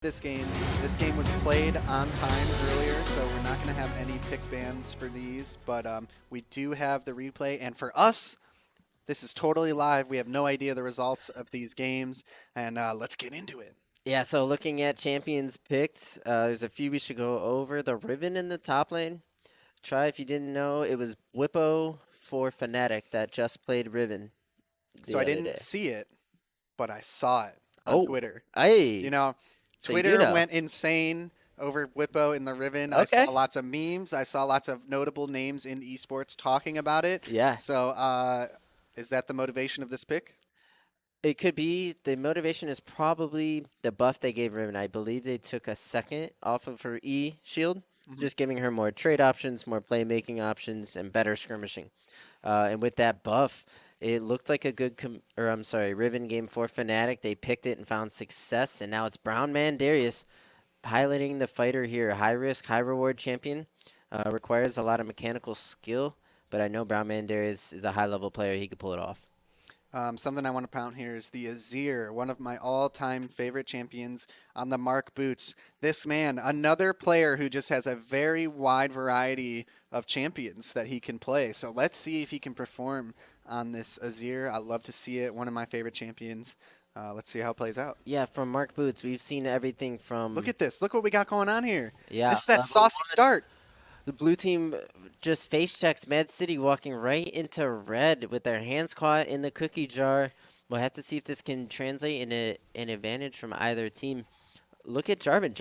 this game. This game was played on time earlier, so we're not going to have any pick bans for these, but we do have the replay. And for us, this is totally live. We have no idea the results of these games, and let's get into it. Yeah, so looking at champions picked, there's a few we should go over. The Riven in the top lane. Try if you didn't know, it was Whippo for Fnatic that just played Riven So the I other didn't day. see it, but I saw it on Oh, Twitter. You hey, know, so you do Twitter know. went insane over Whippo in the Riven. I saw Okay. lots of memes. I saw lots of notable names in esports talking about it. Yeah, So, is that the motivation of this pick? it could be. The motivation is probably the buff they gave Riven. I believe they took a second off of her E shield, Mhm. just giving her more trade options, more playmaking options, and better skirmishing. And with that buff, it looked like a good, Riven game for Fnatic. They picked it and found success, and now it's Brown Man Darius piloting the fighter here. High risk, high reward champion. Requires a lot of mechanical skill, but I know Brown Man Darius is a high level player. He could pull it off. Something I want to pound here is the Azir, one of my all-time favorite champions on the Mark Boots. This man, another player who just has a very wide variety of champions that he can play. So let's see if he can perform on this Azir. I love to see it. One of my favorite champions. Let's see how it plays out. Yeah, from Mark Boots, we've seen everything Look from, at this. Look what we got going on here. yeah, This is that level saucy start. the blue team just face checks Mad City walking right into red with their hands caught in the cookie jar. We'll have to see if this can translate into an advantage from either team. Look at Jarvan.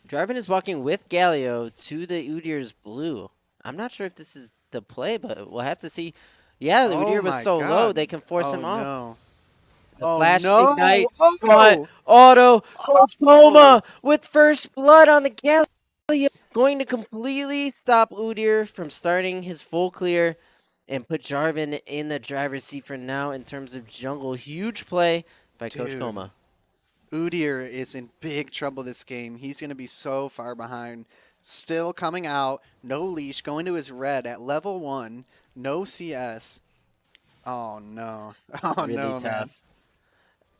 Jarvan is walking with Galio to the Udyr's blue. I'm not sure if this is the play, but we'll have to see. Yeah, the Oh Udyr was my so low, God. they can force Oh him off. no. The Oh flash no. ignite, but Oh. auto Oh. Costoma with first blood on the Galio, going to completely stop Udyr from starting his full clear and put Jarvan in the driver's seat for now in terms of jungle. Huge play by Coach Dude. Koma. Udyr is in big trouble this game. He's going to be so far behind. Still coming out, no leash, going to his red at level 1, no CS. Oh no. Oh Really no, man. tough.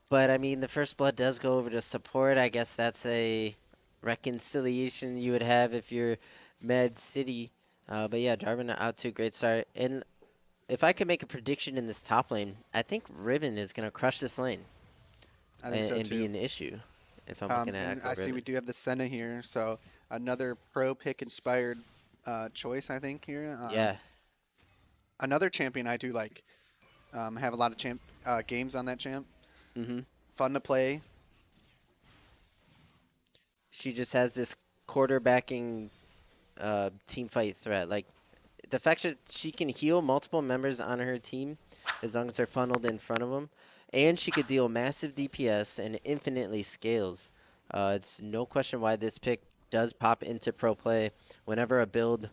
But I mean, the first blood does go over to support. I guess that's a reconciliation you would have if you're Med City. But yeah, Jarvan out to a great start. And if I could make a prediction in this top lane, I think Riven is going to crush this lane I think and, so and be too. an issue. If I'm looking at And Echo I see we Riven. do have the Senna here, so another pro pick inspired choice, I think, here. Yeah, Another champion I do like. Have a lot of games on that champ. hmm Fun to play. she just has this quarterbacking team fight threat. Like the fact that she can heal multiple members on her team as long as they're funneled in front of them, and she could deal massive DPS and infinitely scales. It's no question why this pick does pop into pro play whenever a build.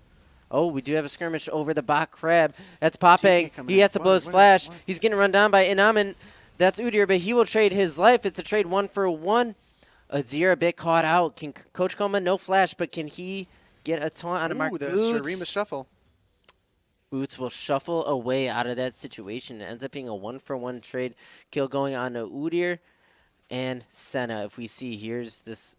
Oh, we do have a skirmish over the bot crab. That's popping. TK coming He in. has to blow his flash. He's getting run down by Inaman. That's Udyr, but he will trade his life. It's a trade 1-for-1. Azir a bit caught out. Can Coach Koma no flash, but can he get a taunt on a Mark Ooh, the Boots? Shurima shuffle. Boots will shuffle away out of that situation. It ends up being a 1-for-1 trade kill going on to Udyr and Senna. If we see, here's this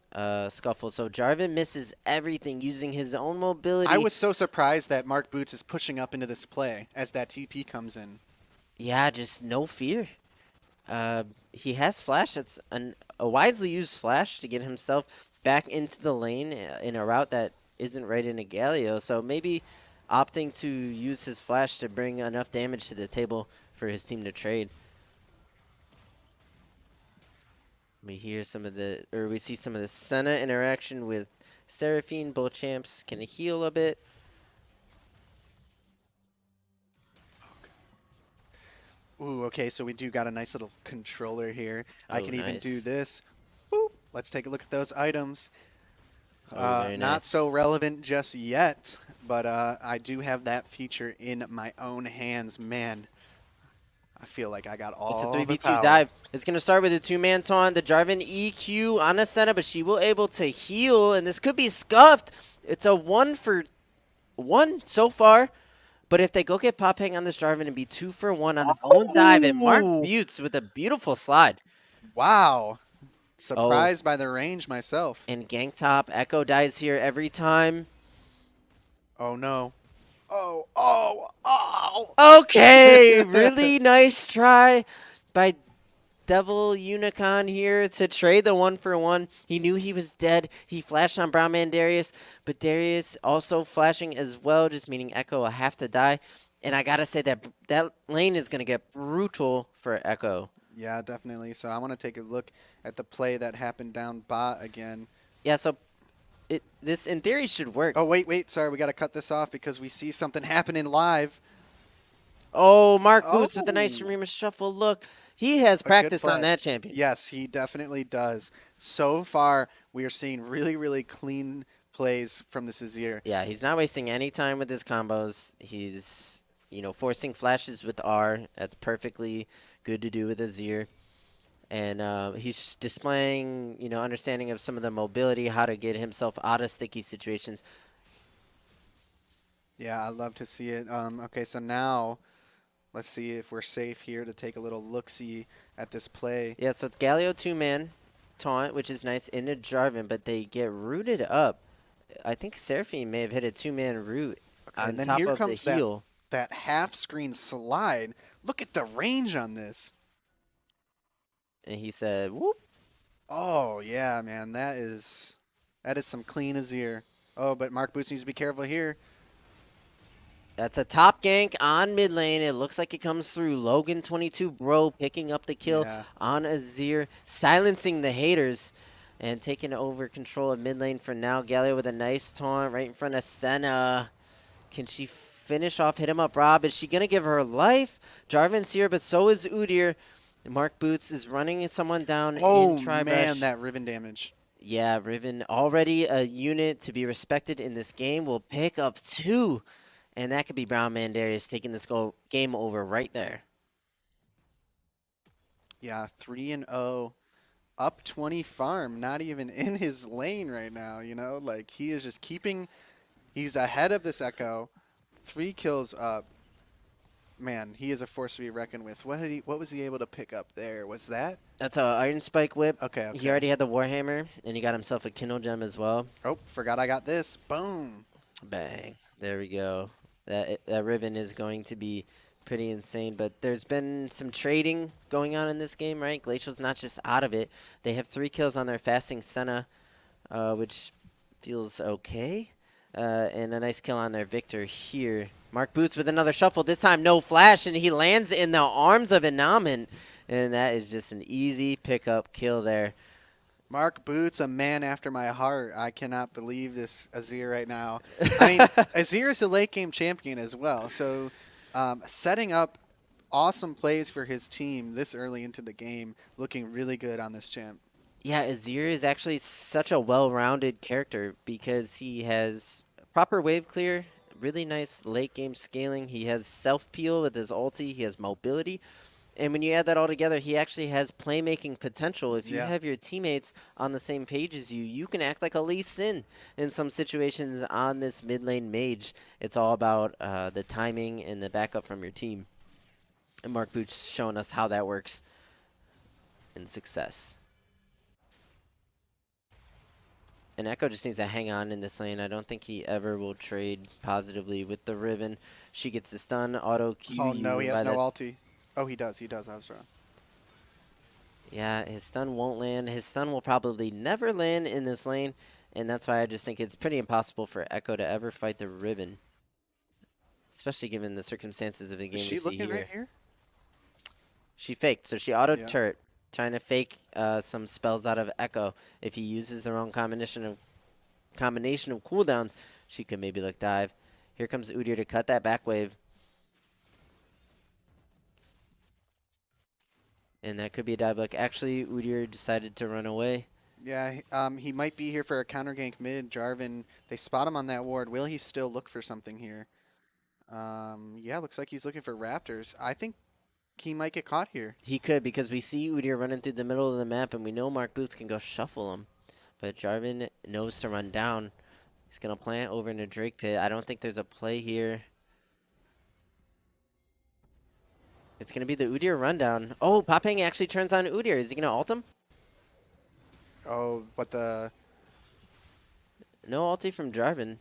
scuffle. So Jarvan misses everything using his own mobility. I was so surprised that Mark Boots is pushing up into this play as that TP comes in. Yeah, just no fear. He has flash. That's a wisely used flash to get himself back into the lane in a route that isn't right into Galio. So maybe opting to use his flash to bring enough damage to the table for his team to trade. We hear some of the, or we see some of the Senna interaction with Seraphine. Both champs can heal a bit. Ooh, okay, so we do got a nice little controller here. I Oh, can even do nice. this. Boop. Let's take a look at those items. Oh, very Not nice. so relevant just yet, but I do have that feature in my own hands. Man, I feel like I got It's a all the 3v2 power. dive. It's going to start with a two-man taunt. The Jarvan EQ on a Senna, but she will able to heal, and this could be scuffed. It's a 1-for-1 so far. But if they go get Pop Hang on this Jarvan and be 2-for-1 on the own dive, and Mark Ooh, Butts with a beautiful slide. wow. Oh, Surprised by the range myself. and gank top. Echo dies here every time. Oh no. Oh, oh, oh. Okay, really nice try by Devil Unicon here to trade the 1-for-1. He knew he was dead. He flashed on Brown Man Darius, but Darius also flashing as well, just meaning Echo will have to die. And I gotta say that lane is gonna get brutal for Echo. Yeah, definitely. So I want to take a look at the play that happened down bot again. Yeah, so this in theory should work. Oh, wait, wait. Sorry, we got to cut this off because we see something happening live. Oh, Mark Boots with a nice Oh, Shurima shuffle. Look, he has a good practice on play. that champion. Yes, he definitely does. So far, we are seeing really, really clean plays from this Azir. Yeah, he's not wasting any time with his combos. He's, forcing flashes with R. That's perfectly good to do with Azir. And he's displaying, understanding of some of the mobility, how to get himself out of sticky situations. Yeah, I love to see it. Okay, so now let's see if we're safe here to take a little look-see at this play. Yeah, so it's Galio 2-man taunt, which is nice, into Jarvan, but they get rooted up. I think Seraphine may have hit a 2-man root Okay, on and then top here of the comes that heal. half-screen slide. Look at the range on this. And he said, whoop. Oh, yeah, man. That is some clean Azir. Oh, but Mark Boots needs to be careful here. That's a top gank on mid lane. It looks like it comes through. Logan22 Bro picking up the kill Yeah. on Azir, silencing the haters and taking over control of mid lane for now. Galio with a nice taunt right in front of Senna. Can she finish off, hit him up, Rob? Is she going to give her life? Jarvan's here, but so is Udyr. Mark Boots is running someone down Oh, in Tribrush. man, that Riven damage. Yeah, Riven, already a unit to be respected in this game, will pick up 2. And that could be Brown Man Darius taking this game over right there. Yeah, 3-0. Up 20 farm, not even in his lane right now, Like, he is just he's ahead of this Echo. 3 kills up. Man, he is a force to be reckoned with. What was he able to pick up there? Was that? That's a Iron Spike Whip. Okay, okay. He already had the Warhammer, and he got himself a Kindle Gem as well. Oh, forgot I got this. Boom. Bang. There we go. That Riven is going to be pretty insane, but there's been some trading going on in this game, right? Glacial's not just out of it. They have 3 kills on their fasting Senna, which feels okay, and a nice kill on their Victor here. Mark Boots with another shuffle, this time no flash, and he lands in the arms of Inaman, and that is just an easy pickup kill there. Mark Boots, a man after my heart. I cannot believe this Azir right now. I mean, Azir is a late game champion as well. So setting up awesome plays for his team this early into the game, looking really good on this champ. Yeah, Azir is actually such a well-rounded character because he has proper wave clear, really nice late game scaling. He has self-peel with his ulti. He has mobility. And when you add that all together, he actually has playmaking potential. If you have your teammates on the same page as you, you can act like a Lee Sin in some situations on this mid lane mage. It's all about the timing and the backup from your team. And Mark Boots showing us how that works in success. And Echo just needs to hang on in this lane. I don't think he ever will trade positively with the Riven. She gets the stun, auto Q. Oh, no, he has no ulti. Oh, he does. He does. I was wrong. Yeah, his stun won't land. His stun will probably never land in this lane, and that's why I just think it's pretty impossible for Echo to ever fight the Riven, especially given the circumstances of the game. Is she looking right here? She faked, so she auto-turret, trying to fake some spells out of Echo. If he uses the wrong combination of cooldowns, she could maybe look dive. Here comes Udyr to cut that back wave. And that could be a dive look. Actually, Udyr decided to run away. Yeah, he might be here for a counter gank mid. Jarvan, they spot him on that ward. Will he still look for something here? Yeah, looks like he's looking for Raptors. I think he might get caught here. He could, because we see Udyr running through the middle of the map, and we know Mark Boots can go shuffle him. But Jarvan knows to run down. He's going to plant over in a Drake pit. I don't think there's a play here. It's going to be the Udyr rundown. Oh, Popang actually turns on Udyr. Is he going to ult him? Oh, but the No ulti from Jarvan.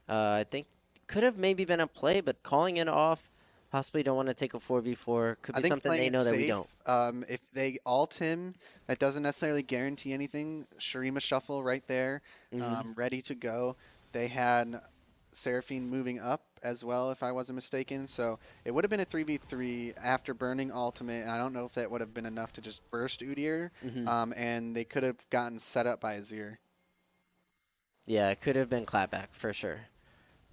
I think could have maybe been a play, but calling it off. Possibly don't want to take a 4v4. Could I be think something playing they it know that we safe. don't. If they ult him, that doesn't necessarily guarantee anything. Shurima shuffle right there, Hmm. ready to go. They had Seraphine moving up as well, if I wasn't mistaken. So it would have been a 3v3 after burning ultimate. I don't know if that would have been enough to just burst Udyr, Hmm. and they could have gotten set up by Azir. Yeah, it could have been clapback for sure.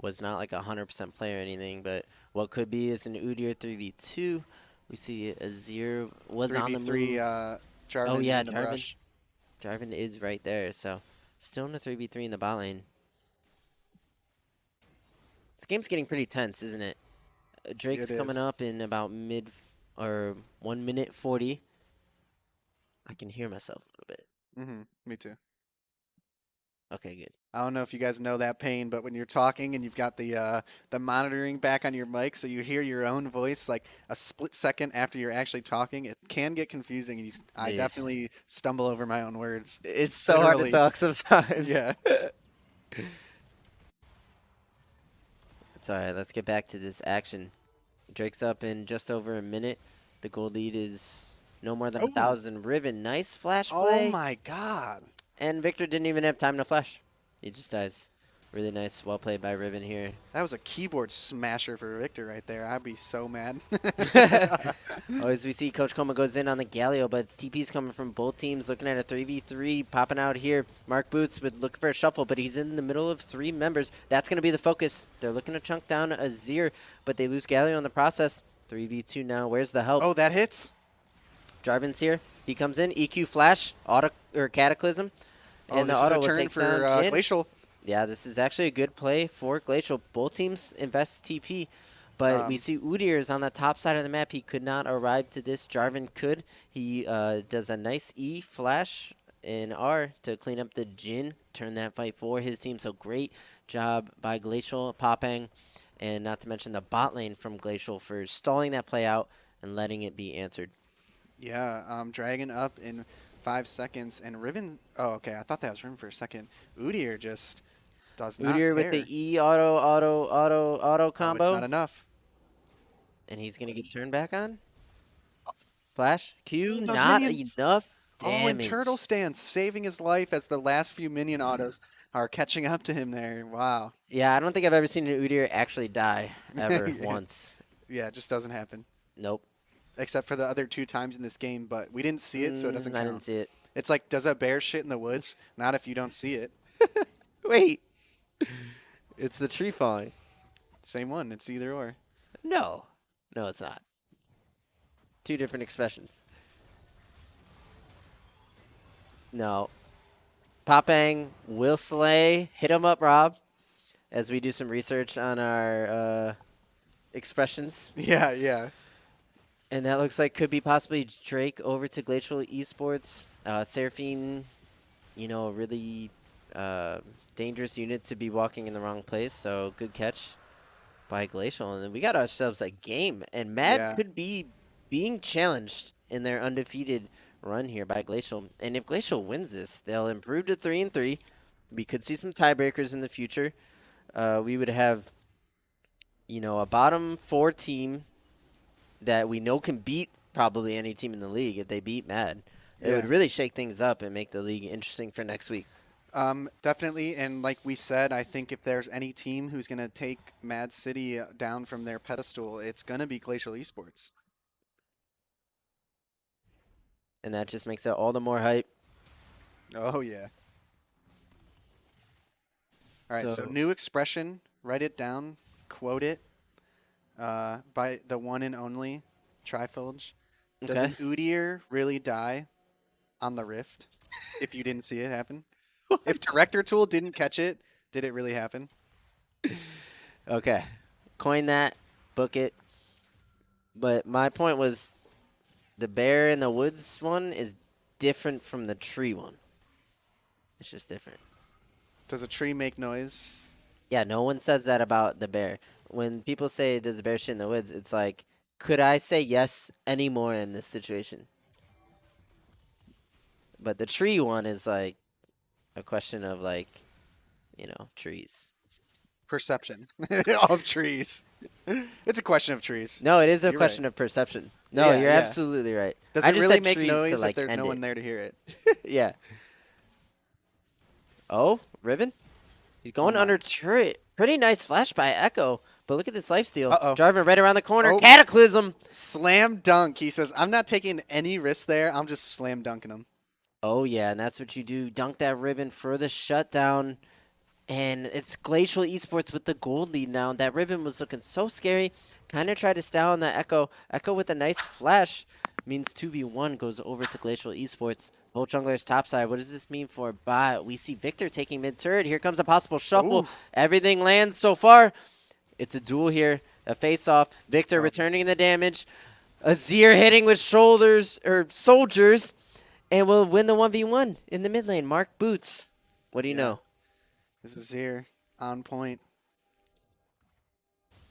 Was not like a 100% play or anything, but what could be is an Udyr 3v2. We see Azir was on the 3v3 move. Oh Jarvan yeah, in the Jarvan. brush. Jarvan is right there, so still in a 3v3 in the bot lane. This game's getting pretty tense, isn't it? It Drake's coming is. up in about mid or 1 minute 40. I can hear myself a little bit. Me too. Okay, good. I don't know if you guys know that pain, but when you're talking and you've got the monitoring back on your mic, so you hear your own voice like a split second after you're actually talking, it can get confusing. And I Yeah. definitely stumble over my own words, It's so hard to literally. talk sometimes. Yeah. It's alright, let's get back to this action. Drake's up in just over a minute. The gold lead is no more than a Oh, 1,000. Riven, nice flash oh play. my God. And Victor didn't even have time to flash. He just dies. Really nice, well played by Riven here. That was a keyboard smasher for Victor right there. I'd be so mad. Oh, as we see, Coach Coma goes in on the Galio, but it's TP's coming from both teams, looking at a 3v3 popping out here. Mark Boots would look for a shuffle, but he's in the middle of three members. That's going to be the focus. They're looking to chunk down Azir, but they lose Galio in the process. 3v2 now. Where's the help? Oh, that hits. Jarvan's here. He comes in. EQ flash, auto or Cataclysm, Oh, and the this is auto a will turn take for down Jin. Glacial. Yeah, this is actually a good play for Glacial. Both teams invest TP, but we Um, see Udyr is on the top side of the map. He could not arrive to this. Jarvan could. He does a nice E flash in R to clean up the Jin, turn that fight for his team. So great job by Glacial, Popang, and not to mention the bot lane from Glacial for stalling that play out and letting it be answered. Yeah, Dragon up in 5 seconds, and Riven. Oh, okay. I thought that was Riven for a second. Udyr just does not Udyr with the care. E auto Oh, it's not combo, enough. and he's gonna get turned back on. Flash Q, Those not minions. enough Oh, and Turtle damage. stance, saving his life as the last few minion autos are catching up to him there. Wow. Yeah, I don't think I've ever seen an Udyr actually die ever Yeah, once. yeah, it just doesn't happen. Nope. Except for the other two times in this game, but we didn't see it, so it doesn't I didn't count. see it. It's like, does a bear shit in the woods? Not if you don't see it. Wait, it's the tree falling. Same one. It's either or. No, no, it's not. Two different expressions. No. Popang will slay. Hit him up, Rob, as we do some research on our expressions. Yeah, yeah. And that looks like could be possibly Drake over to Glacial Esports. Seraphine, a really dangerous unit to be walking in the wrong place. So good catch by Glacial. And then we got ourselves a game. And MAAD Yeah. could be being challenged in their undefeated run here by Glacial. And if Glacial wins this, they'll improve to 3-3. We could see some tiebreakers in the future. We would have, a bottom four team that we know can beat probably any team in the league if they beat MAAD. It would Yeah. really shake things up and make the league interesting for next week. Definitely, and like we said, I think if there's any team who's going to take Mad City down from their pedestal, it's going to be Glacial Esports. And that just makes it all the more hype. Oh, yeah. All right, so So, new expression, write it down, quote it by the one and only Trifulge. Does an okay. Udyr really die on the Rift if you didn't see it happen? If Director Tool didn't catch it, did it really happen? Okay. Coin that, book it. But my point was the bear in the woods one is different from the tree one. It's just different. Does a tree make noise? Yeah, no one says that about the bear. When people say, does the bear shit in the woods, it's like, could I say yes anymore in this situation? But the tree one is like a question of like, trees. Perception of trees. It's a question of trees. No, it is a You're right. question of perception. No, Yeah, you're yeah. absolutely right. Does I it just really said make trees to noise if like there's end no it. one there to hear it? Yeah. Oh, Riven? He's Oh going my. under turret. Pretty nice flash by Echo. But look at this lifesteal. Uh-oh. Driving right around the corner. Oh. Cataclysm. Slam dunk. He says, I'm not taking any risks there. I'm just slam dunking him. Oh, yeah, and that's what you do. Dunk that Riven for the shutdown. And it's Glacial Esports with the gold lead now. That Riven was looking so scary. Kind of tried to style on that Echo. Echo with a nice flash means 2v1 goes over to Glacial Esports. Both junglers topside. What does this mean for bot? We see Victor taking mid turret. Here comes a possible shuffle. Ooh. Everything lands so far. It's a duel here. A face-off. Victor Oh. returning the damage. Azir hitting with soldiers. And will win the 1v1 in the mid lane. Mark Boots. What do you know? This is here. On point.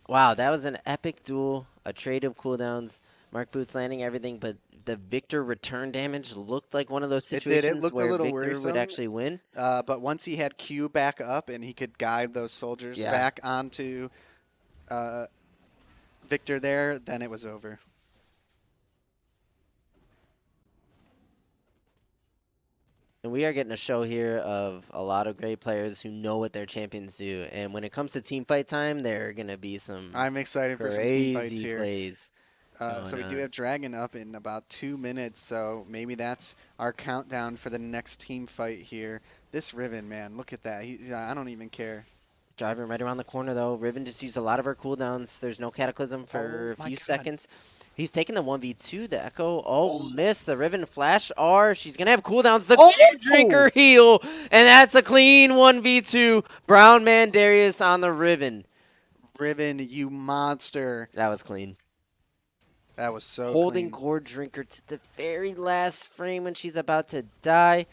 Wow, that was an epic duel. A trade of cooldowns. Mark Boots landing everything, but the Victor return damage looked like one of those It did. It situations looked a where little Victor worrisome. would actually win. But once he had Q back up and he could guide those soldiers back onto Victor there, then it was over. And we are getting a show here of a lot of great players who know what their champions do. And when it comes to team fight time, there are going to be some I'm excited for some team fights crazy here. plays. So we do on. have Dragon up in about 2 minutes, so maybe that's our countdown for the next team fight here. This Riven, man, look at that. I don't even care. Driving right around the corner, though. Riven just used a lot of her cooldowns. There's no Cataclysm for Oh a few my God. seconds. He's taking the 1v2. The Echo, missed. The Riven flash R. She's going to have cooldowns. The Drinker heal. And that's a clean 1v2. Brown Man Darius on the Riven. Riven, you monster. That was clean. That was so Holding clean. Gore Drinker to the very last frame when she's about to die.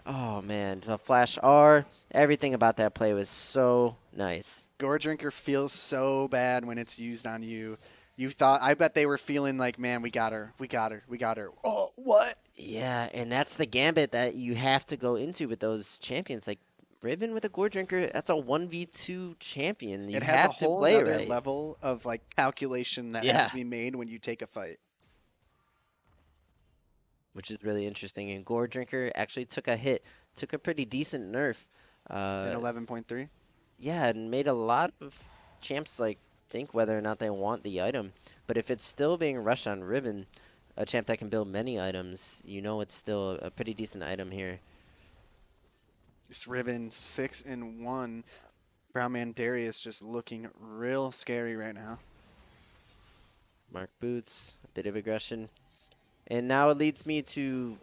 Oh, man. The flash R. Everything about that play was so nice. Gore Drinker feels so bad when it's used on you. I bet they were feeling like, man, we got her. We got her. We got her. Oh, what? Yeah, and that's the gambit that you have to go into with those champions. Like Riven with a Gore Drinker, that's a 1v2 champion. You It has have a to whole play other right. level of like calculation that has to be made when you take a fight. Which is really interesting. And Gore Drinker actually took a hit, took a pretty decent nerf. In 11.3? Yeah, and made a lot of champs like think whether or not they want the item. But if it's still being rushed on Riven, a champ that can build many items, you know it's still a pretty decent item here. This Riven 6-1. Brown Man Darius just looking real scary right now. Mark Boots, a bit of aggression. And now it leads me to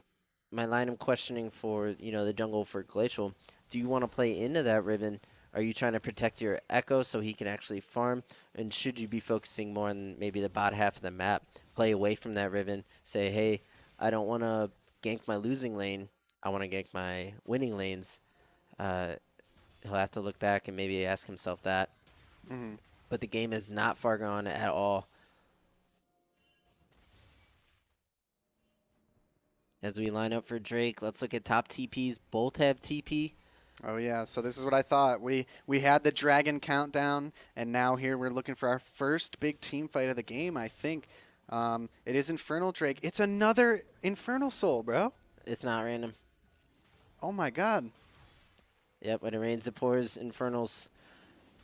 my line of questioning for, the jungle for Glacial. Do you want to play into that Riven? Are you trying to protect your Echo so he can actually farm? And should you be focusing more on maybe the bot half of the map? Play away from that Riven. Say, hey, I don't want to gank my losing lane. I want to gank my winning lanes. He'll have to look back and maybe ask himself that. Mm-hmm. But the game is not far gone at all. As we line up for Drake, let's look at top TPs. Both have TP. Oh, yeah. So this is what I thought. We had the Dragon countdown, and now here we're looking for our first big team fight of the game, I think. It is Infernal Drake. It's another Infernal Soul, bro. It's not random. Oh, my God. Yep, when it rains, it pours. Infernals.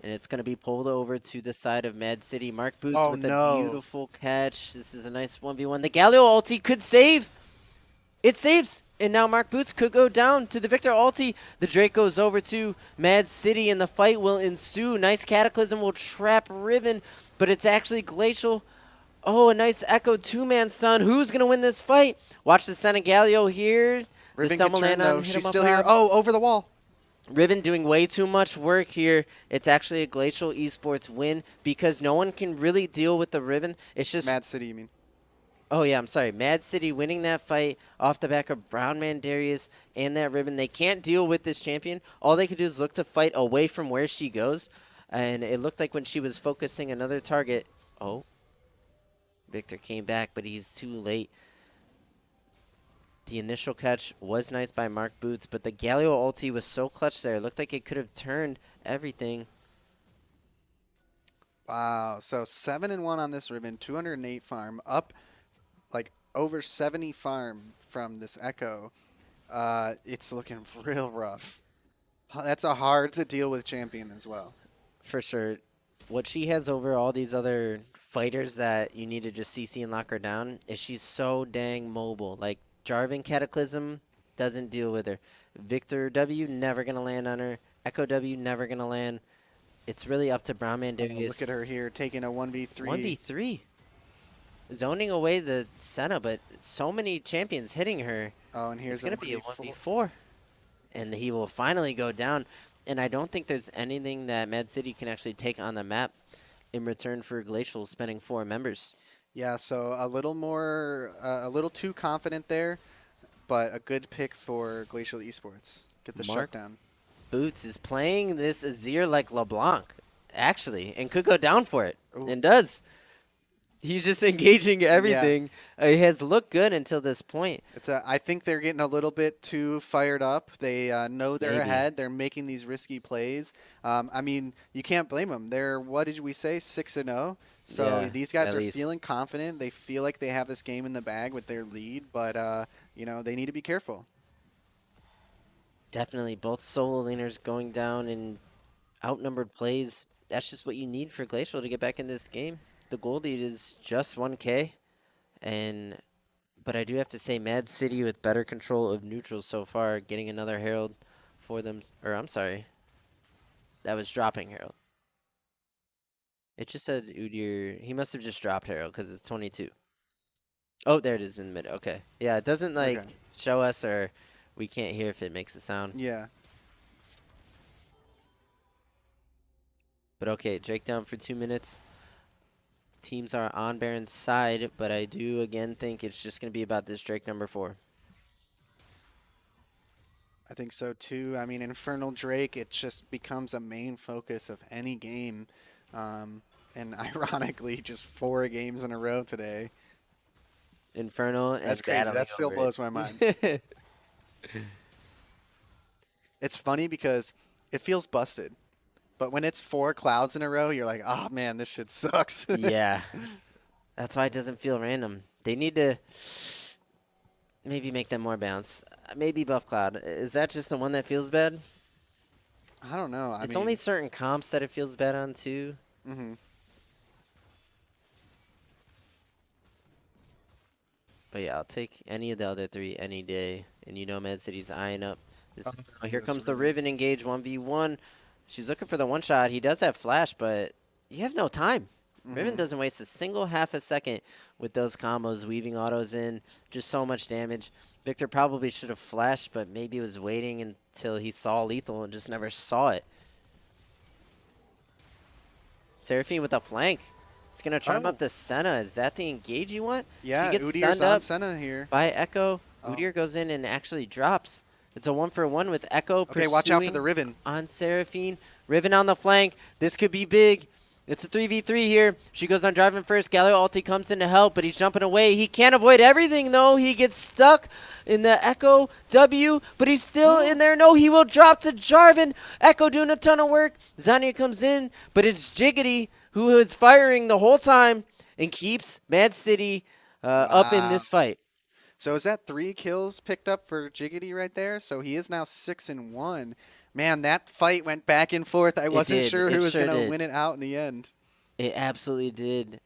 And it's going to be pulled over to the side of MAAD City. Mark Boots with a beautiful catch. This is a nice 1v1. The Galio ulti could save. It saves. And now Mark Boots could go down to the Victor ulti. The Drake goes over to MAAD City, and the fight will ensue. Nice Cataclysm will trap Riven, but it's actually Glacial. Oh, a nice Echo two-man stun. Who's going to win this fight? Watch the Senegalio here. Riven the can turn, though. hit She's him up still here. high. Oh, over the wall. Riven doing way too much work here. It's actually a Glacial Esports win because no one can really deal with the Riven. It's just... MAAD City, you mean? Oh, yeah, I'm sorry. MAAD City winning that fight off the back of Brown Man Darius and that Riven. They can't deal with this champion. All they could do is look to fight away from where she goes. And it looked like when she was focusing another target... Oh. Victor came back, but he's too late. The initial catch was nice by Mark Boots, but the Galio ulti was so clutch there. It looked like it could have turned everything. Wow. So 7-1 on this ribbon, 208 farm, up like over 70 farm from this Echo. It's looking real rough. That's a hard to deal with champion as well. For sure. What she has over all these other fighters that you need to just CC and lock her down is she's so dang mobile. Like, Jarvan Cataclysm doesn't deal with her. Victor W, never going to land on her. Echo W, never going to land. It's really up to Brahman Oh, Darius. look at her here taking a 1v3. 1v3. Zoning away the Senna, but so many champions hitting her. Oh, and here's It's going to be a 1v4. And he will finally go down. And I don't think there's anything that Mad City can actually take on the map in return for Glacial spending 4 members. Yeah, so a little more, a little too confident there, but a good pick for Glacial Esports. Get the Mark shutdown. Boots is playing this Azir like LeBlanc, actually, and could go down for it, Ooh. and does. He's just engaging everything. It has looked good until this point. I think they're getting a little bit too fired up. They know they're Maybe. ahead. They're making these risky plays. I mean, you can't blame them. They're, what did we say, 6-0? So Yeah, these guys at are least. feeling confident. They feel like they have this game in the bag with their lead, but, you know, they need to be careful. Definitely both solo laners going down in outnumbered plays. That's just what you need for Glacial to get back in this game. The goal lead is just 1K, but I do have to say Mad City with better control of neutrals so far, getting another Herald for them. Or I'm sorry, that was dropping Herald. It just said Udyr. He must have just dropped Herald because it's 22. Oh, there it is in the mid. Okay, yeah, it doesn't like Okay. show us, or we can't hear if it makes a sound. Yeah. But okay, Drake down for 2 minutes. Teams are on Baron's side, but I do again think it's just going to be about this Drake number 4. I think so too. I mean, Infernal Drake, it just becomes a main focus of any game. And ironically, just 4 games in a row today. Infernal and That's crazy. battling That still over it. blows my mind. It's funny because it feels busted. But when it's 4 clouds in a row, you're like, oh, man, this shit sucks. Yeah. That's why it doesn't feel random. They need to maybe make them more balanced. Maybe Buff Cloud. Is that just the one that feels bad? I don't know. It's only certain comps that it feels bad on, too. Mm-hmm. But yeah, I'll take any of the other 3 any day. And you know Mad City's eyeing up. This, here comes the Riven engage 1v1. She's looking for the one shot. He does have flash, but you have no time. Riven doesn't waste a single half a second with those combos, weaving autos in. Just so much damage. Victor probably should have flashed, but maybe was waiting until he saw lethal and just never saw it. Seraphine with a flank. He's going to try him up to Senna. Is that the engage you want? Yeah, He gets Udyr's stunned on up Senna here. by Echo. Oh. Udyr goes in and actually drops. It's a 1-for-1 with Echo. Okay, watch out for the pursuing Riven. on Seraphine. Riven on the flank. This could be big. It's a 3v3 here. She goes on driving first. Galio ulti comes in to help, but he's jumping away. He can't avoid everything, though. He gets stuck in the Echo W, but he's still in there. No, he will drop to Jarvan. Echo doing a ton of work. Zania comes in, but it's Jiggity who is firing the whole time and keeps Mad City up in this fight. So is that 3 kills picked up for Jiggity right there? So he is now 6-1. Man, that fight went back and forth. I wasn't did. sure who It was sure going to did. win it out in the end. It absolutely did.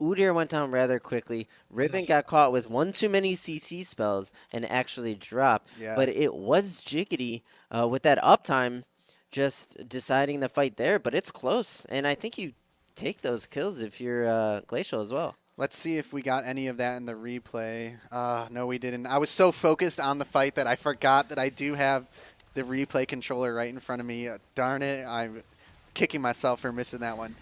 Udyr went down rather quickly. Riven got caught with one too many CC spells and actually dropped. Yeah. But it was Jiggity with that uptime just deciding the fight there. But it's close. And I think you take those kills if you're Glacial as well. Let's see if we got any of that in the replay. No, we didn't. I was so focused on the fight that I forgot that I do have the replay controller right in front of me. Darn it. I'm kicking myself for missing that one.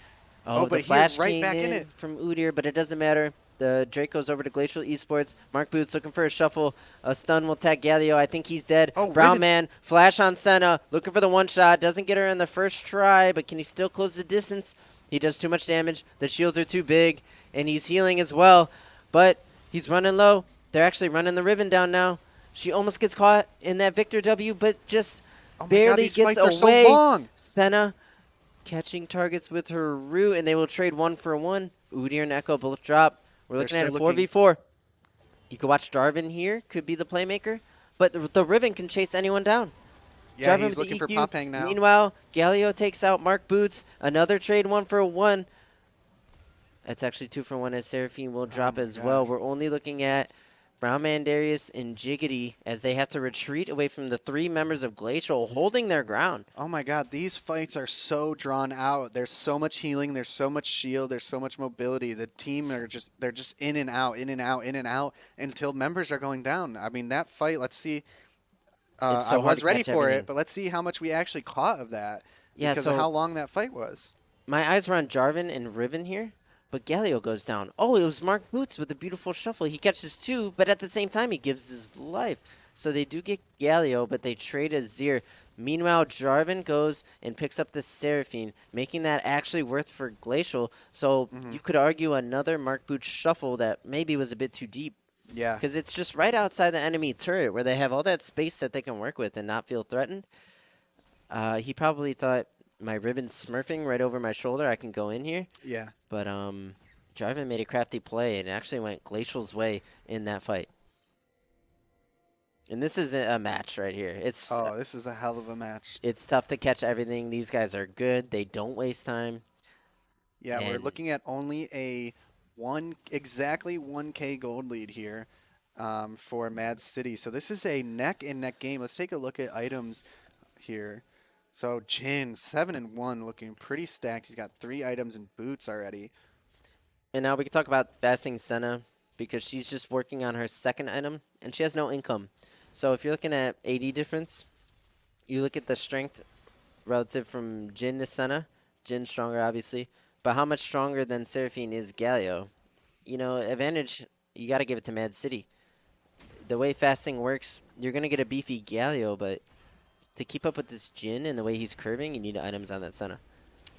Oh, but the here, flash right came back in in it. from Udyr, but it doesn't matter. The Drake goes over to Glacial Esports. Mark Boots looking for a shuffle. A stun will tag Galio. I think he's dead. Oh, Brown Riven. Man, flash on Senna. Looking for the one shot. Doesn't get her in the first try, but can he still close the distance? He does too much damage. The shields are too big, and he's healing as well. But he's running low. They're actually running the Riven down now. She almost gets caught in that Victor W, but just Oh my god, barely these gets fights are so away. long. Senna catching targets with her root, and they will trade 1-for-1. Udyr and Echo both drop. We're They're looking at still a looking. 4v4. You could watch Jarvan here, could be the playmaker, but the Riven can chase anyone down. Yeah, Jarvan he's with the looking for EQ. Popang now. Meanwhile, Galio takes out Mark Boots. Another trade 1-for-1. That's actually 2-for-1 as Seraphine will drop my as well. gosh. We're only looking at Brown Man Darius and Jiggity as they have to retreat away from the 3 members of Glacial holding their ground. Oh my god, these fights are so drawn out. There's so much healing, there's so much shield, there's so much mobility. The team are just they're just in and out, in and out, in and out until members are going down. I mean, that fight, let's see. It's I so hard was to ready catch for everything. it, but let's see how much we actually caught of that Yeah, because of so how long that fight was. my eyes were on Jarvan and Riven here, but Galio goes down. Oh, it was Mark Boots with a beautiful shuffle. He catches 2, but at the same time, he gives his life. So they do get Galio, but they trade Azir. Meanwhile, Jarvan goes and picks up the Seraphine, making that actually worth for Glacial. So you could argue another Mark Boots shuffle that maybe was a bit too deep. Yeah. Because it's just right outside the enemy turret where they have all that space that they can work with and not feel threatened. He probably thought, my Riven's smurfing right over my shoulder, I can go in here. Yeah. But Jarvan made a crafty play and actually went Glacial's way in that fight. And this is a match right here. It's This is a hell of a match. it's tough to catch everything. These guys are good. They don't waste time. Yeah, we're And- looking at only a exactly 1K gold lead here for MAAD City. So this is a neck and neck game. Let's take a look at items here. So Jin 7-1, looking pretty stacked. He's got 3 items and boots already. And now we can talk about fasting Senna because she's just working on her second item and she has no income. So if you're looking at AD difference, you look at the strength relative from Jin to Senna. Jin's stronger, obviously. But how much stronger than Seraphine is Galio? You know, advantage, you got to give it to MAAD City. The way fasting works, you're going to get a beefy Galio, but to keep up with this Jin and the way he's curving, you need items on that Senna.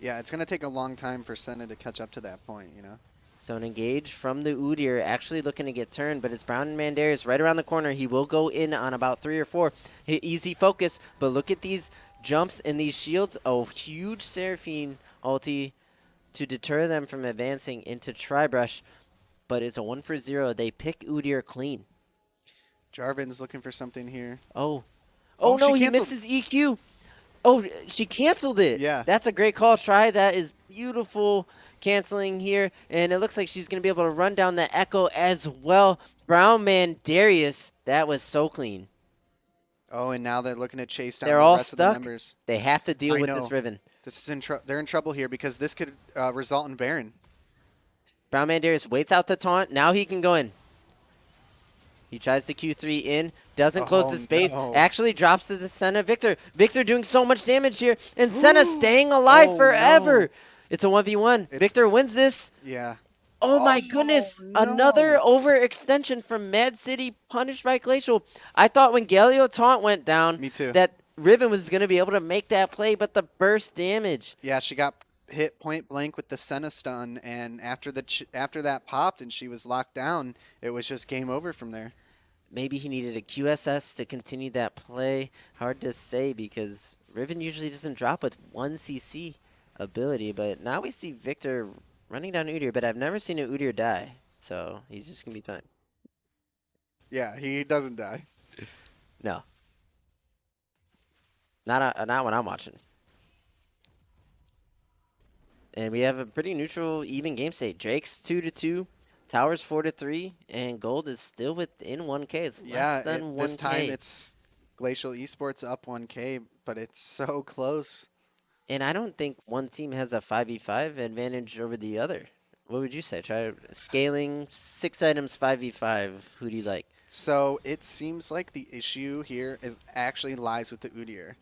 Yeah, it's going to take a long time for Senna to catch up to that point, you know? So an engage from the Udyr, actually looking to get turned, but it's Brown and Mandarius right around the corner. He will go in on about 3 or 4. Easy focus, but look at these jumps and these shields. A huge Seraphine ulti to deter them from advancing into Tribrush, but it's a 1-for-0. They pick Udyr clean. Jarvan's looking for something here. Oh Oh, no, she he canceled. misses EQ. Oh, she canceled it. Yeah. That's a great call. Try. That is beautiful canceling here. And it looks like she's going to be able to run down the Echo as well. Brown Man Darius, that was so clean. Oh, and now they're looking to chase down They're the all rest of the stuck. members. They have to deal I with know. this Riven. This is they're in trouble here because this could result in Baron. Brown Man Darius waits out the taunt. Now he can go in. He tries to Q3 in. Doesn't close Oh, the space. no. Actually drops to the Senna. Victor doing so much damage here. And Senna staying alive Oh, forever. no. It's a 1v1. It's- Victor wins this. Yeah. Oh my Oh, goodness! no. Another overextension from MAAD City, punished by Glacial. I thought when Galio taunt went down, Me too. that Riven was going to be able to make that play, but the burst damage. Yeah, she got hit point blank with the Senna stun, and after after that popped and she was locked down, it was just game over from there. Maybe he needed a QSS to continue that play. Hard to say because Riven usually doesn't drop with 1 CC ability, but now we see Victor running down Udyr, but I've never seen an Udyr die, so he's just going to be fine. Yeah, he doesn't die. No. Not when I'm watching. And we have a pretty neutral, even game state. Drake's 2-2, Towers 4-3, and Gold is still within 1K. It's less than 1K. This time it's Glacial Esports up 1K, but it's so close. And I don't think one team has a 5v5 advantage over the other. What would you say? Try scaling 6 items 5v5. Who do you like? So it seems like the issue here is actually lies with the Udyr.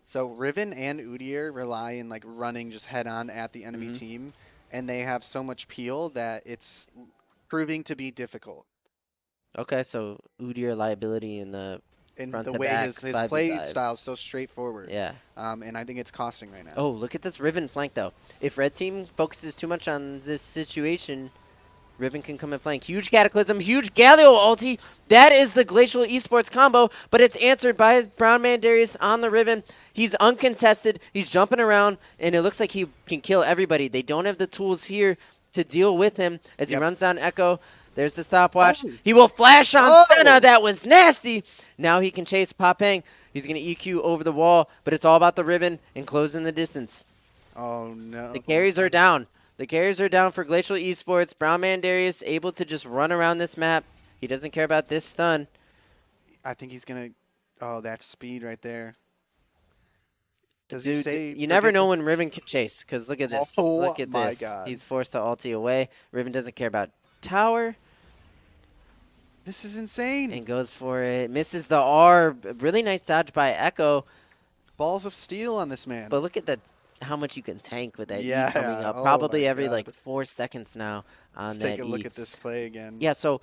So Riven and Udyr rely in like running just head on at the enemy team, and they have so much peel that it's proving to be difficult. Okay, so Udyr liability in the And front the to way back, his 5v5. play style is so straightforward. Yeah. And I think it's costing right now. Oh, look at this Riven flank, though. If red team focuses too much on this situation, Riven can come and flank. Huge Cataclysm, huge Galio ulti. That is the Glacial Esports combo, but it's answered by Brown Man Darius on the Riven. He's uncontested. He's jumping around, and it looks like he can kill everybody. They don't have the tools here to deal with him as he runs down Echo. There's the stopwatch. Oh. He will flash on Oh. Senna. That was nasty. Now he can chase Popeng. He's going to EQ over the wall, but it's all about the Riven and closing the distance. Oh, no. The carries are down. The carries are down for Glacial Esports. Brown Man Darius able to just run around this map. He doesn't care about this stun. I think he's going to... Oh, that speed right there. Does Dude, he say... you never know when Riven can chase, because look at this. Oh, look at my this. God. He's forced to ulti away. Riven doesn't care about tower This is insane. and goes for it. Misses the R. Really nice dodge by Echo. Balls of steel on this man. But look at how much you can tank with that Yeah, E coming up. oh Probably my every God. like 4 seconds now on Let's that take a E. look at this play again. Yeah, so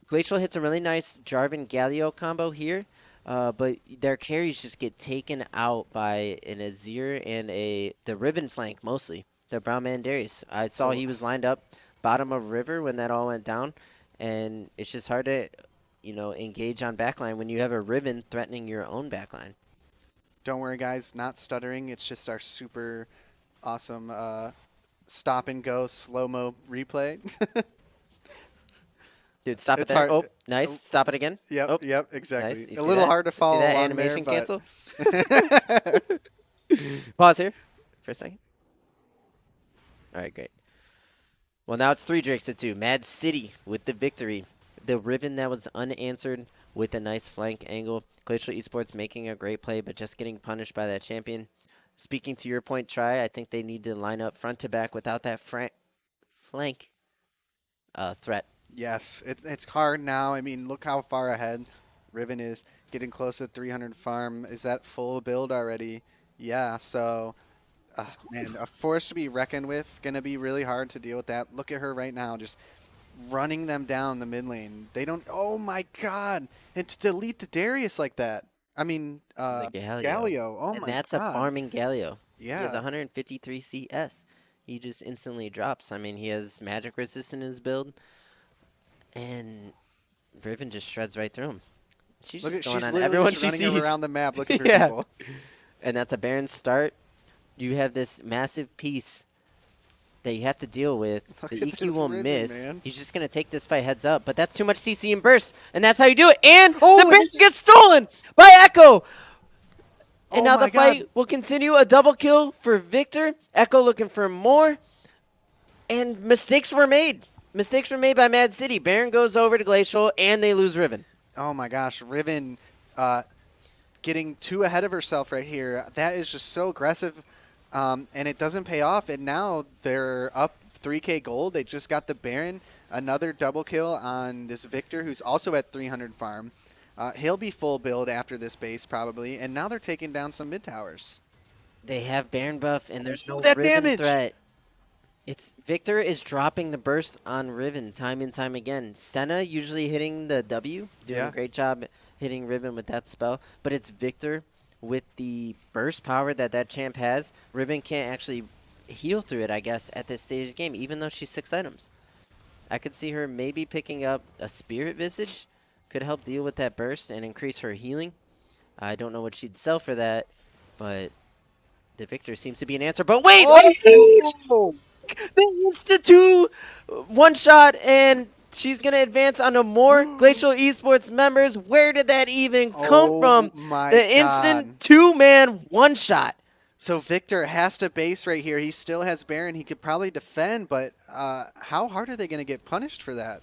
Glacial hits a really nice Jarvan Galio combo here, but their carries just get taken out by an Azir and the Riven flank mostly. The Brown Man Darius. I saw So- he was lined up bottom of river when that all went down, and it's just hard to, engage on backline when you have a Riven threatening your own backline. Don't worry, guys. Not stuttering. It's just our super awesome stop and go slow-mo replay. Dude, stop It's it there. hard- Oh, nice. oh. Stop it again. Yep, Oh, yep, exactly. nice. You A see little that? hard to You see follow that along animation there, cancel? but Pause here for a second. All right, great. Well, now it's 3 Drakes to 2. MAAD City with the victory. The Riven that was unanswered with a nice flank angle. Glacial Esports making a great play, but just getting punished by that champion. Speaking to your point, Try, I think they need to line up front to back without that flank threat. yes, it's hard now. I mean, look how far ahead Riven is. Getting close to 300 farm. Is that full build already? Yeah, so... man, a force to be reckoned with. Going to be really hard to deal with that. Look at her right now, just running them down the mid lane. They don't... Oh, my God. And to delete the Darius like that. I mean, The Galio. Galio. Oh, And my that's God. a farming Galio. He has Yeah. 153 CS. He just instantly drops. I mean, he has magic resist in his build. And Riven just shreds right through him. She's Look just at, going she's on literally everyone just she running sees. around the map looking for Yeah. people. And that's a Baron start. You have this massive piece that you have to deal with. Look The at EQ this will Riven, miss. man. He's just going to take this fight heads up. But that's too much CC and burst. And that's how you do it. And Oh, the Baron it's- gets stolen by Echo. And Oh now my the fight God. will continue. A double kill for Victor. Echo looking for more. And mistakes were made. Mistakes were made by MAAD City. Baron goes over to Glacial, and they lose Riven. Oh, my gosh. Riven getting too ahead of herself right here. That is just so aggressive, and it doesn't pay off. And now they're up 3K gold. They just got the Baron. Another double kill on this Victor, who's also at 300 farm. He'll be full build after this base, probably. And now they're taking down some mid towers. They have Baron buff, and there's no That Riven damage! threat. Victor is dropping the burst on Riven time and time again. Senna usually hitting the W, doing Yeah. a great job hitting Riven with that spell. But it's Victor with the burst power that champ has. Riven can't actually heal through it, I guess, at this stage of the game, even though she's 6 items. I could see her maybe picking up a Spirit Visage. Could help deal with that burst and increase her healing. I don't know what she'd sell for that, but the Victor seems to be an answer. But wait! Oh! The Insta-2 one-shot, and she's going to advance onto more Glacial Esports members. Where did that even come from? My The God. instant 2-man one-shot. So Victor has to base right here. He still has Baron. He could probably defend, but how hard are they going to get punished for that?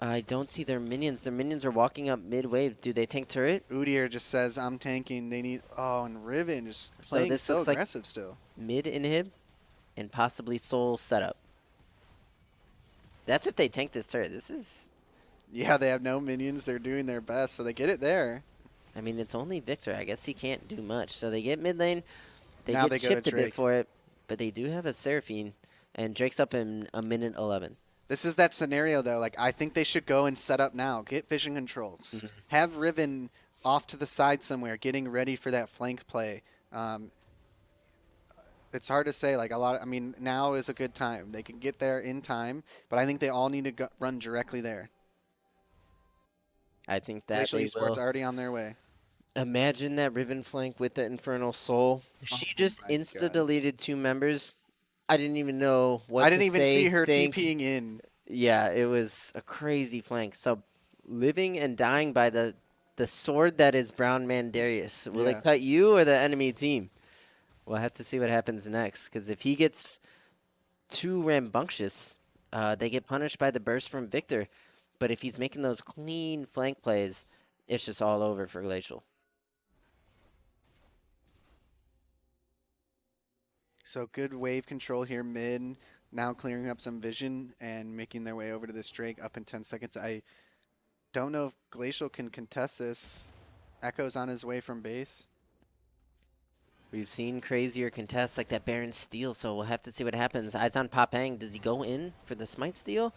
I don't see their minions. Their minions are walking up mid-wave. Do they tank turret? Udyr just says, I'm tanking. They need... Oh, and Riven just So playing this so looks like- aggressive still. Mid-inhib and possibly soul setup. That's if they tank this turret. This is... Yeah, they have no minions. They're doing their best, so they get it there. I mean, it's only Victor. I guess he can't do much. So they get mid lane. They Now get they go to chipped a bit Drake. for it. But they do have a Seraphine. And Drake's up in a minute 11. This is that scenario, though. Like, I think they should go and set up now. Get vision controls. Mm-hmm. Have Riven off to the side somewhere, getting ready for that flank play. It's hard to say. Like I mean, now is a good time. They can get there in time, but I think they all need to run directly there. I think that Glacial they Esports will. already on their way. Imagine that Riven flank with the Infernal Soul. Oh She just my god. insta-deleted 2 members. I didn't even know I what to didn't even say, see her think. TPing in. Yeah, it was a crazy flank. So living and dying by the sword that is Brown Mandarius. Will it Yeah. cut you or the enemy team? We'll have to see what happens next. Because if he gets too rambunctious, they get punished by the burst from Victor. But if he's making those clean flank plays, it's just all over for Glacial. So good wave control here mid. Now clearing up some vision and making their way over to this Drake up in 10 seconds. I don't know if Glacial can contest this. Echo's on his way from base. We've seen crazier contests like that Baron steal, so we'll have to see what happens. Eyes on Papang. Does he go in for the smite steal?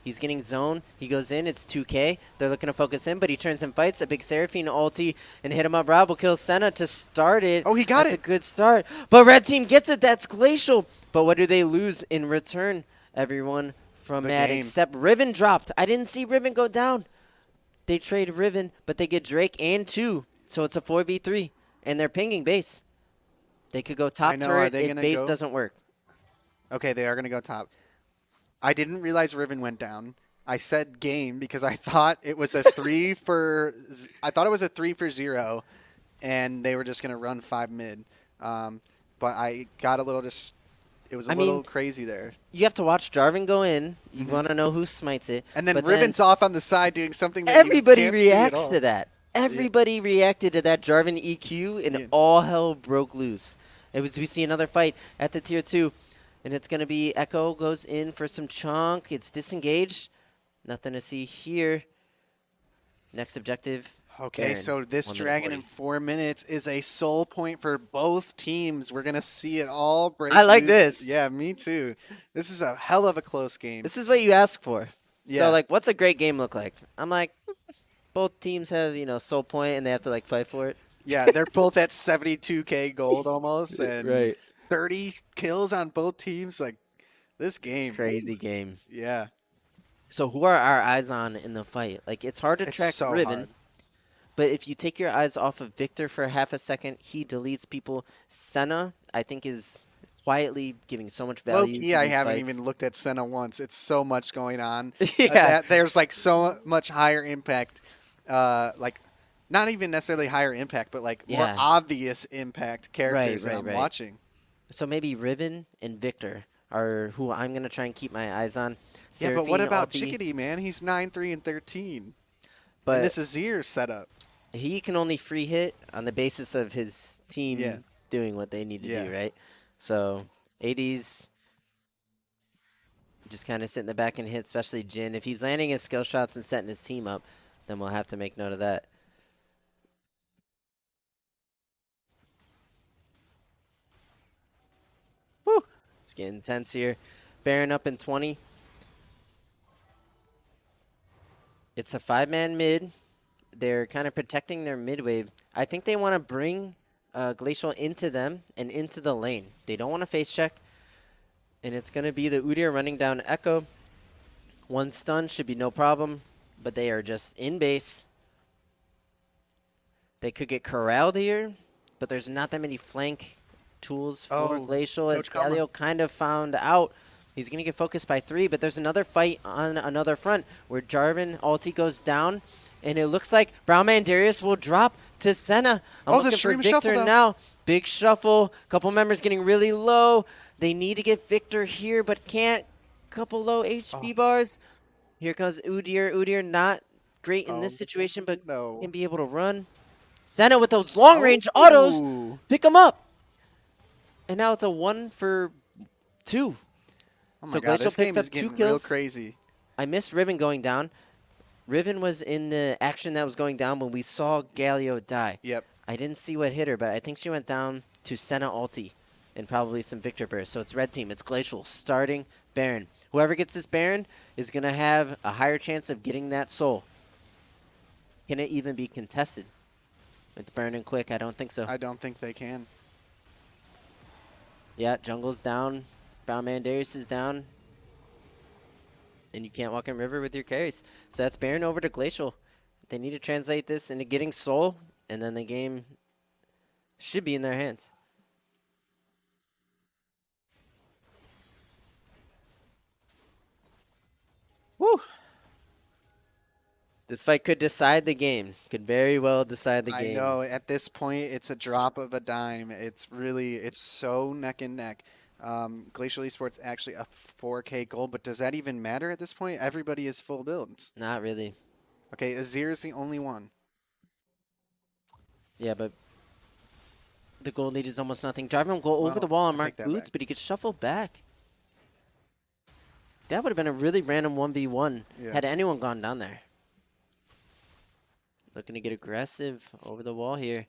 He's getting zone. He goes in. It's 2K. They're looking to focus in, but he turns and fights. A big Seraphine ulti and hit him up. Rob will kill Senna to start it. Oh, he got That's it. a good start. But red team gets it. That's Glacial. But what do they lose in return? Everyone from The MAAD game. except Riven dropped. I didn't see Riven go down. They trade Riven, but they get Drake and 2. So it's a 4v3. And they're pinging base. They could go top I know. Are turret they if going to base go? doesn't work. Okay, they are going to go top. I didn't realize Riven went down. I said game because I thought it was a I thought it was a 3-for-0, and they were just going to run 5 mid. But I got a little it was a I mean, little crazy there. You have to watch Jarvan go in. You Mhm. want to know who smites it. And then but Riven's off on the side doing something that everybody you can't see at reacts all. to that. Everybody reacted to that Jarvan EQ, and all hell broke loose. We see another fight at the tier 2, and it's going to be Echo goes in for some chunk. It's disengaged. Nothing to see here. Next objective. Okay, Baron, so this 1 minute dragon 40. in 4 minutes is a soul point for both teams. We're going to see it all break I like loose. this. Yeah, me too. This is a hell of a close game. This is what you ask for. Yeah. So, like, what's a great game look like? I'm like, both teams have, soul point, and they have to, like, fight for it. Yeah, they're both at 72K gold almost, and Right. 30 kills on both teams. Like, this game. Crazy game. Yeah. So who are our eyes on in the fight? Like, it's hard to It's track so Riven, hard. but if you take your eyes off of Victor for half a second, he deletes people. Senna, I think, is quietly giving so much value. Low-key, to I these haven't fights. even looked at Senna once. It's so much going on. Yeah. That there's, like, so much higher impact. Like, not even necessarily higher impact, but, like, more Yeah. obvious impact characters that I'm right. watching. So maybe Riven and Victor are who I'm going to try and keep my eyes on. Yeah, but what Seraphine, about ulti, Chickadee, man? He's 9-3 and 13. But And this is Azir's setup. he can only free hit on the basis of his team Yeah. doing what they need to Yeah. do, right? So 80s just kind of sit in the back and hit, especially Jin. If he's landing his skill shots and setting his team up, then we'll have to make note of that. Woo! It's getting intense here. Baron up in 20. It's a 5-man mid. They're kind of protecting their mid wave. I think they want to bring Glacial into them and into the lane. They don't want to face check. And it's going to be the Udyr running down Echo. 1 stun should be no problem. But they are just in base. They could get corralled here. But there's not that many flank tools for Glacial. As Coach Kama. Galio kind of found out. He's going to get focused by 3. But there's another fight on another front where Jarvan ulti goes down. And it looks like Brown Mandarius will drop to Senna. I'm the looking for stream Victor shuffle, though. now. Big shuffle. Couple members getting really low. They need to get Victor here, but can't. Couple low HP bars. Here comes Udyr. Udyr not great in this situation, but no. can be able to run. Senna with those long-range autos. Ooh. Pick him up. And now it's a 1 for 2. Oh my So God, Glacial this game picks is up 2 getting real kills. crazy. I missed Riven going down. Riven was in the action that was going down when we saw Galio die. Yep. I didn't see what hit her, but I think she went down to Senna ulti and probably some Victor burst. So it's red team. It's Glacial starting Baron. Whoever gets this Baron is going to have a higher chance of getting that soul. Can it even be contested? It's burning quick. I don't think so. I don't think they can. Yeah, jungle's down. Brown Man Darius is down. And you can't walk in river with your carries. So that's Baron over to Glacial. They need to translate this into getting soul, and then the game should be in their hands. Woo! This fight could decide the game. Could very well decide the game. I know at this point it's a drop of a dime. It's so neck and neck. Glacial Esports actually up 4K gold, but does that even matter at this point? Everybody is full builds. Not really. Okay, Azir is the only one. Yeah, but the gold lead is almost nothing. Driving him go over the wall on Mark Boots, but he could shuffle back. That would have been a really random 1v1 had anyone gone down there. Looking to get aggressive over the wall here.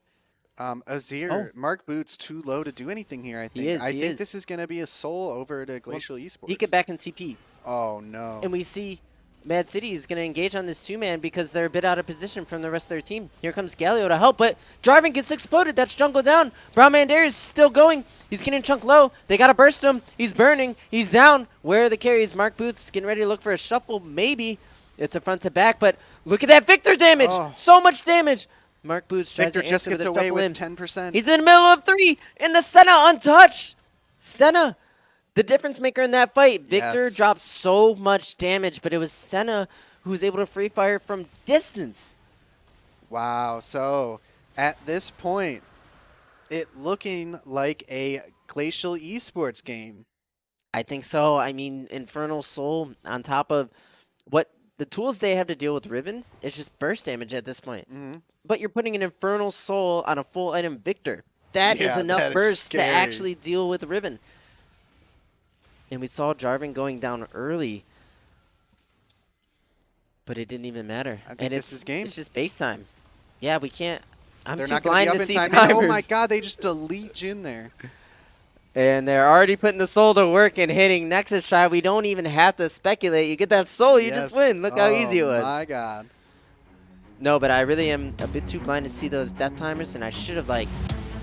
Azir, Mark Boots too low to do anything here, I think. I think this is going to be a soul over to Glacial Esports. He could back in TP. Oh, no. And we see MAAD City is going to engage on this two-man because they're a bit out of position from the rest of their team. Here comes Galio to help, but Jarvan gets exploded. That's jungle down. Brown Man Darius is still going. He's getting chunk low. They got to burst him. He's burning. He's down. Where are the carries? Mark Boots getting ready to look for a shuffle. Maybe it's a front to back, but look at that Victor damage. So much damage. Mark Boots tries Victor to just answer gets with a away with in. 10%. He's in the middle of 3, and the Senna untouched. Senna, the difference maker in that fight. Victor dropped so much damage, but it was Senna who was able to free fire from distance. Wow. So at this point, it looking like a Glacial Esports game. I think so. I mean, Infernal Soul on top of what the tools they have to deal with Riven is just burst damage at this point. But you're putting an Infernal Soul on a full item Victor. That is enough burst to actually deal with Riven. And we saw Jarvan going down early. But it didn't even matter. I think this is game. It's just base time. Yeah, we can't. I'm They're too not blind gonna to be see up in time. timers. Oh my god, they just delete Jin there. And they're already putting the soul to work and hitting Nexus Tribe. We don't even have to speculate. You get that soul, you just win. Look how easy it was. Oh my god. No, but I really am a bit too blind to see those death timers, and I should have, like,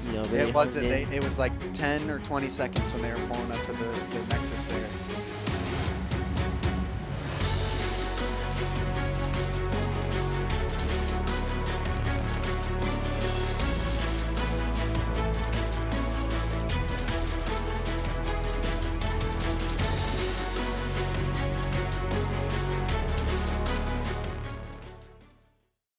you know, really It was like 10 or 20 seconds when they were pulling up to the